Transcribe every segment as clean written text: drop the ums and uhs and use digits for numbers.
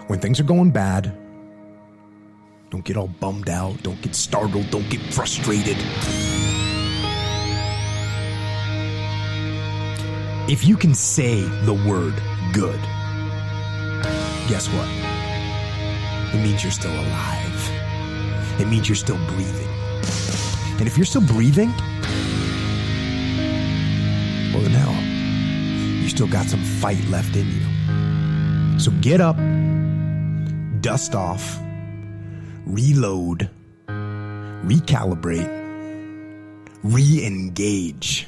when things are going bad, don't get all bummed out, don't get startled, don't get frustrated. If you can say the word good, guess what? It means you're still alive. It means you're still breathing. And if you're still breathing, well then hell, you still got some fight left in you. So get up, dust off, reload, recalibrate, re-engage,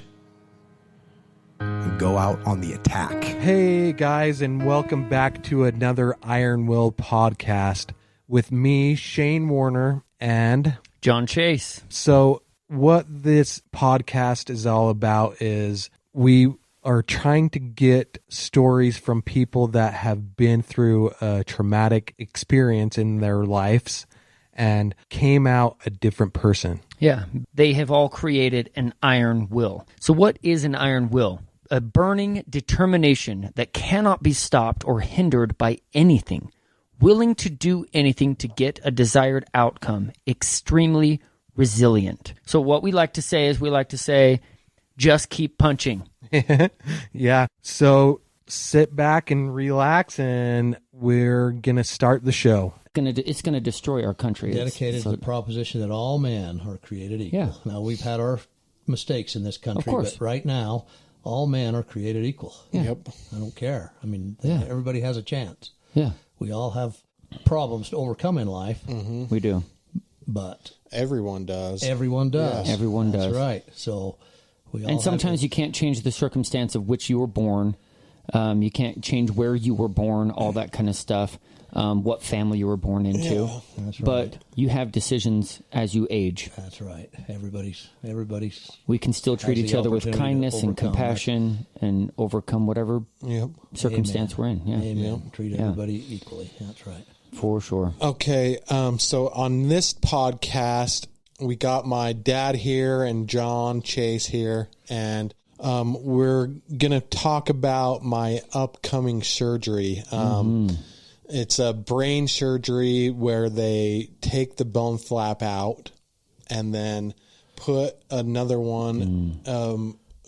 and go out on the attack. Hey guys, and welcome back to another Iron Will podcast with me, Shane Warner, and John Chase. So what this podcast is all about is we are trying to get stories from people that have been through a traumatic experience in their lives and came out a different person. Yeah, they have all created an iron will. So what is an iron will? A burning determination that cannot be stopped or hindered by anything. Willing to do anything to get a desired outcome. Extremely resilient. So what we like to say is just keep punching. Yeah. So sit back and relax, and we're going to start the show. It's going to destroy our country. Dedicated to the proposition that all men are created equal. Yeah. Now, we've had our mistakes in this country, Of course. but right now, all men are created equal. Yeah. Yep. I don't care. I mean, Yeah. everybody has a chance. Yeah, We all have problems to overcome in life, we do. but Everyone does. everyone does. Yeah. Everyone That's does. right. So we all And sometimes you can't change the circumstance of which you were born. You can't change where you were born, all that kind of stuff, what family you were born into. Yeah, that's right. But you have decisions as you age. That's right. Everybody's. We can still treat Has each the other with opportunity to kindness and overcome, compassion and overcome whatever Yep. circumstance Amen. we're in. Yeah, Amen. Treat everybody equally. That's right. for sure. Okay. So on this podcast, we got my dad here and John Chase here, and we're gonna talk about my upcoming surgery. It's a brain surgery where they take the bone flap out and then put another one.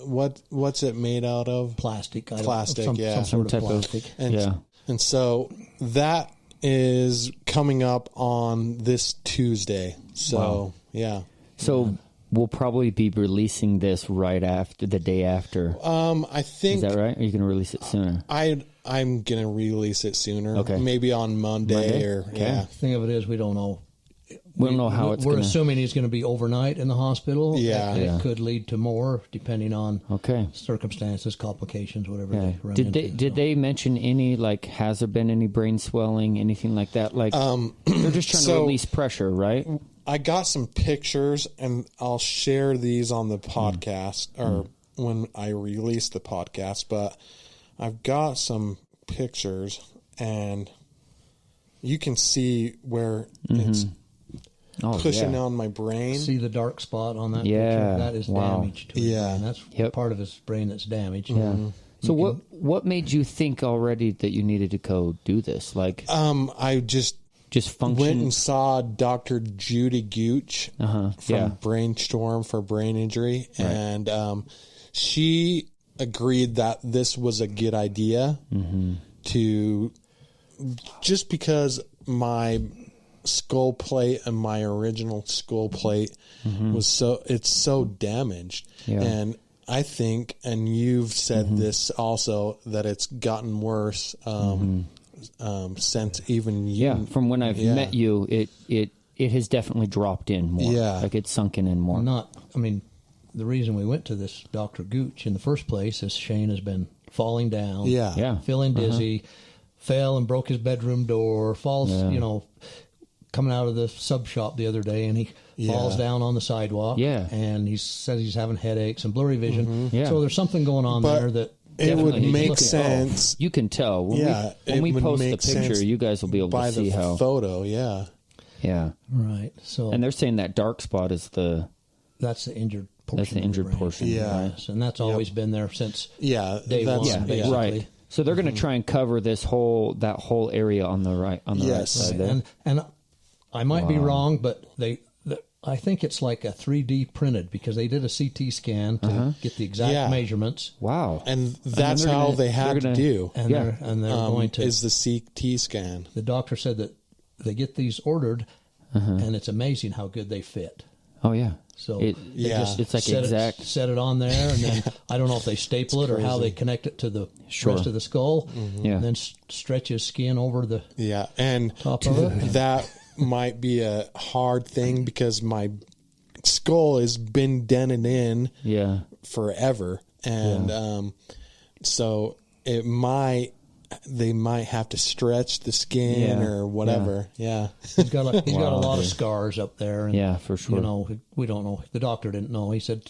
What's it made out of? Plastic. Plastic, Some yeah. sort of Some type of- plastic. And, Yeah. and so that is coming up on this Tuesday. So, Wow. yeah. So we'll probably be releasing this right after the day after. I think Is that right? Or are you going to release it sooner? I'm going to release it sooner. Okay. Maybe on Monday or, Okay. yeah. Thing of it is, we don't know. We don't know how it's We're going to... assuming he's going to be overnight in the hospital. Yeah. And Yeah. it could lead to more, depending on Okay. circumstances, complications, whatever Yeah. they run Did into. they mention any, like, has there been any brain swelling, anything like that? Like, they're just trying to so- release pressure, right? I got some pictures, and I'll share these on the podcast or when I release the podcast. But I've got some pictures, and you can see where it's Oh, pushing yeah. on my brain. See the dark spot on that Yeah. picture? That is Wow. damage to his Yeah. brain. That's Yep. part of his brain that's damaged. Yeah. So what made you think already that you needed to go do this? Like, I just just function? went and saw Dr. Judy Gooch from Yeah. Brainstorm for brain injury, and she agreed that this was a good idea to, just because my skull plate and my original skull plate was so damaged. Yeah. And I think, and you've said this also, that it's gotten worse since even you. Yeah, from when I've met you, it has definitely dropped in more. Yeah. Like it's sunken in more. The reason we went to this Dr. Gooch in the first place is Shane has been falling down. Yeah. Feeling dizzy, fell and broke his bedroom door, falls, coming out of the sub shop the other day, and he falls down on the sidewalk. Yeah. And he says he's having headaches and blurry vision. Yeah. So there's something going on But there that it would definitely needs to make look at. sense. You can tell when Yeah, when it we would post the make picture, sense you guys will be able by to see the how. photo, yeah. Yeah, Right. So and they're saying that dark spot is the that's the injured portion. That's the of injured brain. portion. Yeah. Yes, and that's always been there since Yeah, day that's one, yeah. basically. right. So they're going to try and cover that whole area on the right Yes. side there. And I might be wrong, but I think it's like a 3D printed because they did a CT scan to get the exact Yeah. measurements. Wow. And that's they're how gonna- they had they're to gonna- do. And Yeah. they're going to. Is the CT scan. The doctor said that they get these ordered, and it's amazing how good they fit. Oh yeah. So It- they Yeah. just It's like set exact. set it on there, and then I don't know if they staple it or how they connect it to the rest of the skull. Yeah. And then stretch his skin over the. Yeah, and Top of it. that might be a hard thing because my skull has been dented in Yeah. forever, and so they might have to stretch the skin Yeah. or whatever. Yeah, He's got a lot of scars up there. And, Yeah, for sure. You know, we don't know. The doctor didn't know. He said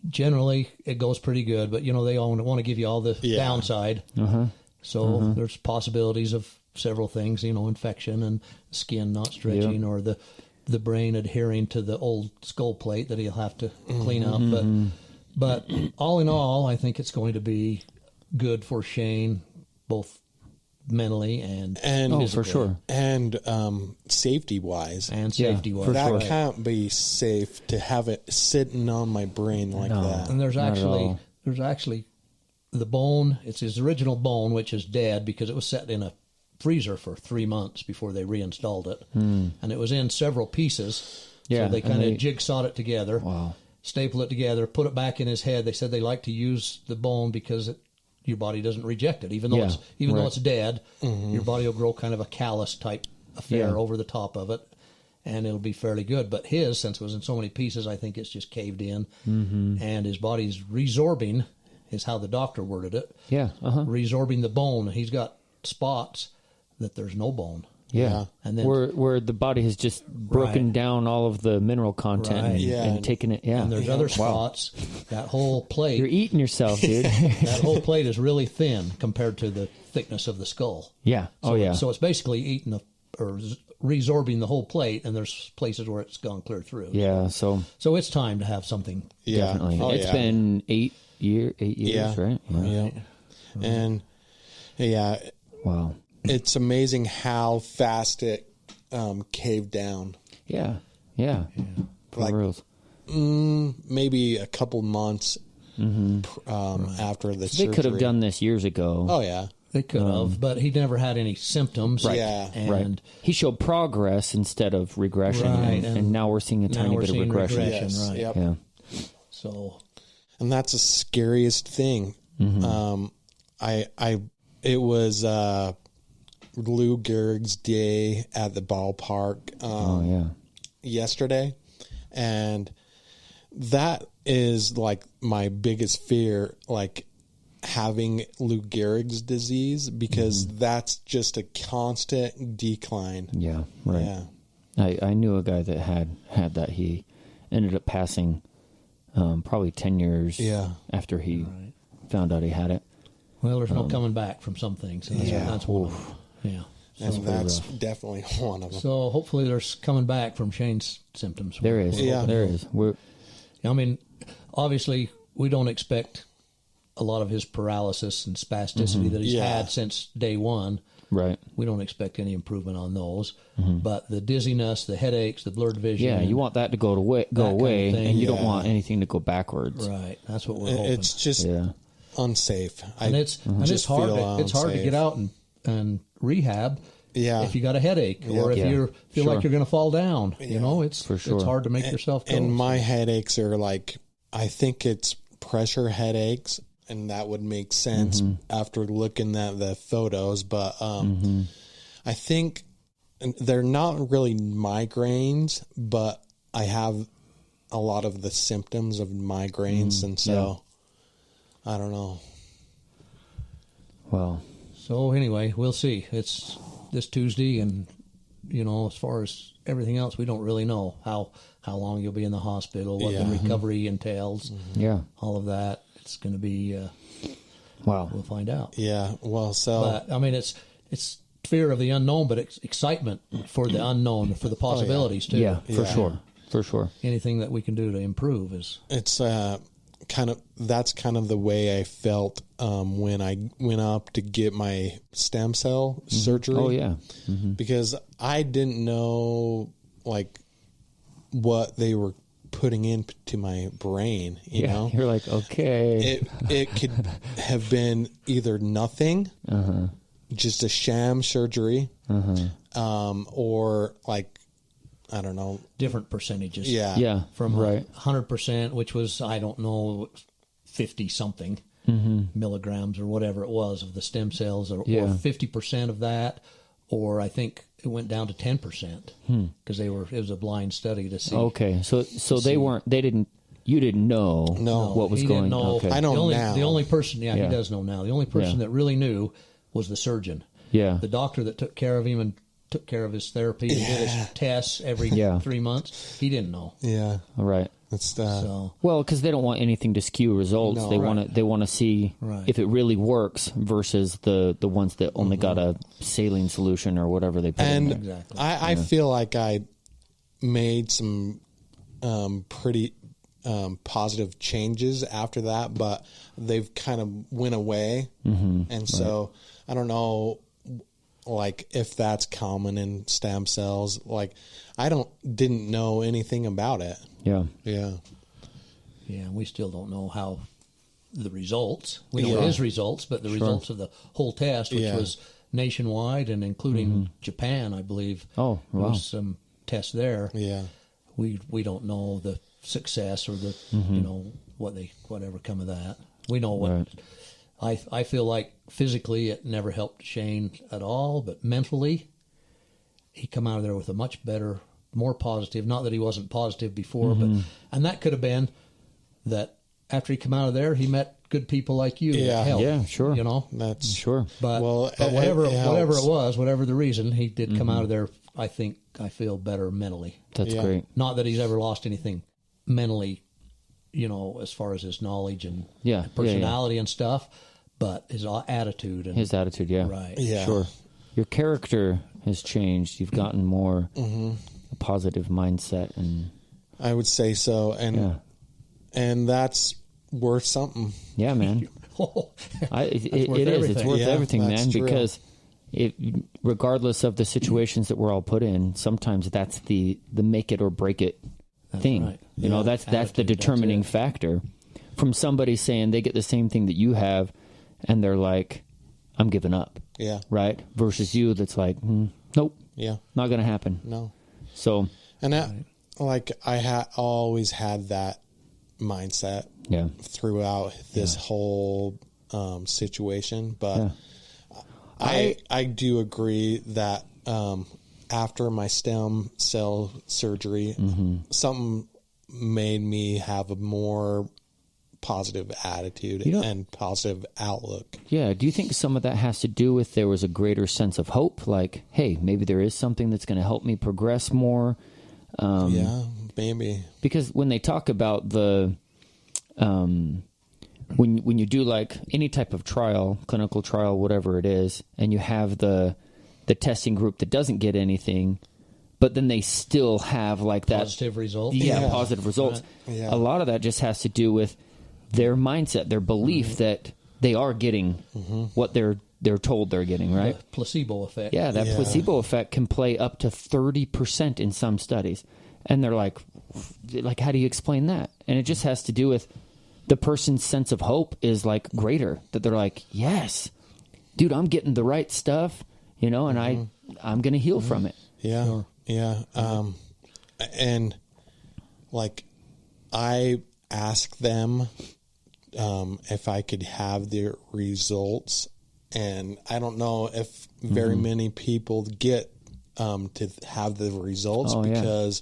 generally it goes pretty good, but they all want to give you all the downside. So there's possibilities of several things. Infection and skin not stretching, or the brain adhering to the old skull plate that he'll have to clean up. But all in all, I think it's going to be good for Shane, both mentally and Oh, for sure. and safety wise, and safety wise. for that sure. can't be safe to have it sitting on my brain like that. And there's Not at all. actually the bone. It's his original bone, which is dead because it was set in a freezer for 3 months before they reinstalled it, and it was in several pieces. Yeah, So they and kind they- of jigsawed it together. Wow. Staple it together, put it back in his head. They said they like to use the bone because your body doesn't reject it, even though Yeah, though right. it's dead. Your body will grow kind of a callus type affair Yeah. over the top of it, and it'll be fairly good. But his, since it was in so many pieces, I think it's just caved in, and his body's resorbing, is how the doctor worded it. Yeah. Resorbing the bone. He's got spots that there's no bone. Yeah. And then where the body has just broken Right. down all of the mineral content Right. and, Yeah. and taken it. Yeah. and there's other spots. That whole plate. You're eating yourself, dude. That whole plate is really thin compared to the thickness of the skull. Yeah. Oh, So- yeah. So it's basically eating or resorbing the whole plate, and there's places where it's gone clear through. Yeah. So So it's time to have something. Yeah, definitely. Oh, It's yeah. been 8 years, Yeah. right? Yeah. And yeah, Wow. it's amazing how fast it caved down. Yeah. Yeah. For Like- reals. Maybe a couple months after the They surgery. could have done this years ago. Oh yeah, They could have, but he never had any symptoms. Right. Yeah. And Right. He showed progress instead of regression. Right, And and now we're seeing a now tiny we're bit of seeing regression. regression. yes, right. yep. Yeah. So And that's the scariest thing. It was Lou Gehrig's day at the ballpark Oh, yeah. yesterday, and that is like my biggest fear, like having Lou Gehrig's disease, because that's just a constant decline. Yeah. Right. Yeah. I knew a guy that had that. He ended up passing probably 10 years Yeah. after he found out he had it. well, there's no coming back from some things. And that's one of them. Yeah. And that's definitely one of them. So hopefully there's coming back from Shane's symptoms. There is. Yeah. There is. I mean, obviously, we don't expect a lot of his paralysis and spasticity that he's Yeah. had since day one. Right. We don't expect any improvement on those. But the dizziness, the headaches, the blurred vision. Yeah, you want that to go away, That kind of thing, and you yeah. don't want anything to go backwards. Right. That's what we're hoping. It's just Yeah. unsafe. and it's just hard. feel It's hard to unsafe. get out and rehab. Yeah. If you got a headache or if Yeah. you feel Sure. like you're going to fall down, it's For sure. it's hard to make yourself go. And my headaches are like, I think it's pressure headaches, and that would make sense after looking at the photos. But I think they're not really migraines, but I have a lot of the symptoms of migraines, and so I don't know. Well, So anyway, we'll see. It's this Tuesday, and as far as everything else, we don't really know how long you'll be in the hospital, what the recovery entails, yeah. all of that. It's going to be. Wow. We'll find out. Yeah, well, so But I mean, it's fear of the unknown, but it's excitement for the unknown, for the possibilities too. Yeah, for Yeah. sure. For sure. Anything that we can do to improve is it's that's kind of the way I felt when I went up to get my stem cell surgery. Oh yeah, because I didn't know like what they were putting into my brain. You know, you're like, okay, it could have been either nothing, just a sham surgery, or like, I don't know, different percentages. yeah, From right. 100%, which was, I don't know, 50 something milligrams or whatever it was of the stem cells, or 50% of that, or I think it went down to 10% because it was a blind study to see. Okay, so you didn't know what was he going didn't know. Okay. I know now. The only person, he Yeah. does know now. The only person that really knew was the surgeon. Yeah. The doctor that took care of him and took care of his therapy and did his tests every 3 months. He didn't know. Yeah, All right. it's So Well, because they don't want anything to skew results. No. They want to see Right. if it really works versus the ones that only got a saline solution or whatever they put in and there. Exactly. I feel like I made some pretty positive changes after that, but they've kind of went away, and so I don't know, like if that's common in stem cells. Like I didn't know anything about it. Yeah. Yeah, yeah, we still don't know how the results. We know his results, but the results of the whole test, which was nationwide and including Japan, I believe. Oh, There wow. was some tests there. yeah, We don't know the success or the whatever come of that. We know what. Right. I feel like physically it never helped Shane at all, but mentally he come out of there with a much better, more positive. Not that he wasn't positive before, but and that could have been that after he come out of there, he met good people like you. Yeah. that helped, Yeah, sure. You know, that's Sure. but Well, whatever it whatever helps. it was, whatever the reason, he did come out of there. I feel better mentally. That's Yeah. great. Not that he's ever lost anything mentally, as far as his knowledge and personality and stuff, but his attitude and His attitude, yeah. right. yeah, Sure. Your character has changed. You've gotten more a positive mindset, and I would say so, and that's worth something. yeah, man. It worth is. It's everything. worth Yeah, everything, that's man. true. Because regardless of the situations that we're all put in, sometimes that's the make it or break it thing. right. You know, that's the Attitude, determining that's it. factor. From somebody saying they get the same thing that you have, and they're like, "I'm giving up," Yeah, right? Versus you, that's like, "Nope, yeah, not going to happen." no. So, And that, like, I always had that mindset yeah, throughout this whole situation. But Yeah. I do agree that after my stem cell surgery, something made me have a more positive attitude and positive outlook. yeah. Do you think some of that has to do with there was a greater sense of hope? Like, hey, maybe there is something that's going to help me progress more. Yeah, maybe. Because when they talk about the when you do like any type of trial, clinical trial, whatever it is, and you have the testing group that doesn't get anything, but then they still have like that Positive results. yeah, positive results. Right. Yeah. A lot of that just has to do with their mindset, their belief that they are getting what they're told they're getting, right? The placebo effect. Yeah, that placebo effect can play up to 30% in some studies. And they're like, how do you explain that? And it just has to do with the person's sense of hope is like greater, that they're like, yes, dude, I'm getting the right stuff, and I'm going to heal from it. Yeah. Sure. Yeah. And like I asked them if I could have their results, and I don't know if very many people get to have the results Oh, yeah. because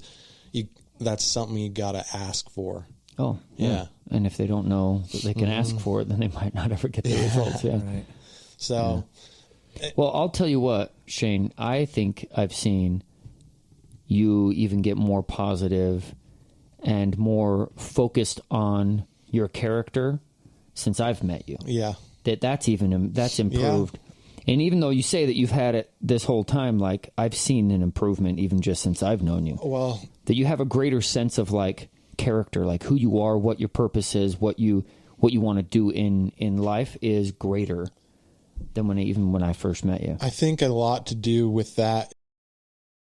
that's something you got to ask for. Oh, yeah. Yeah. And if they don't know that they can ask for it, then they might not ever get the results. Yeah. Right. So Well, I'll tell you what, Shane, I think I've seen you even get more positive and more focused on your character since I've met you. yeah. That's improved. And even though you say that you've had it this whole time, like I've seen an improvement even just since I've known you. Well, That you have a greater sense of like, character, like who you are, what your purpose is, what you want to do in life is greater than when I first met you. I think a lot to do with that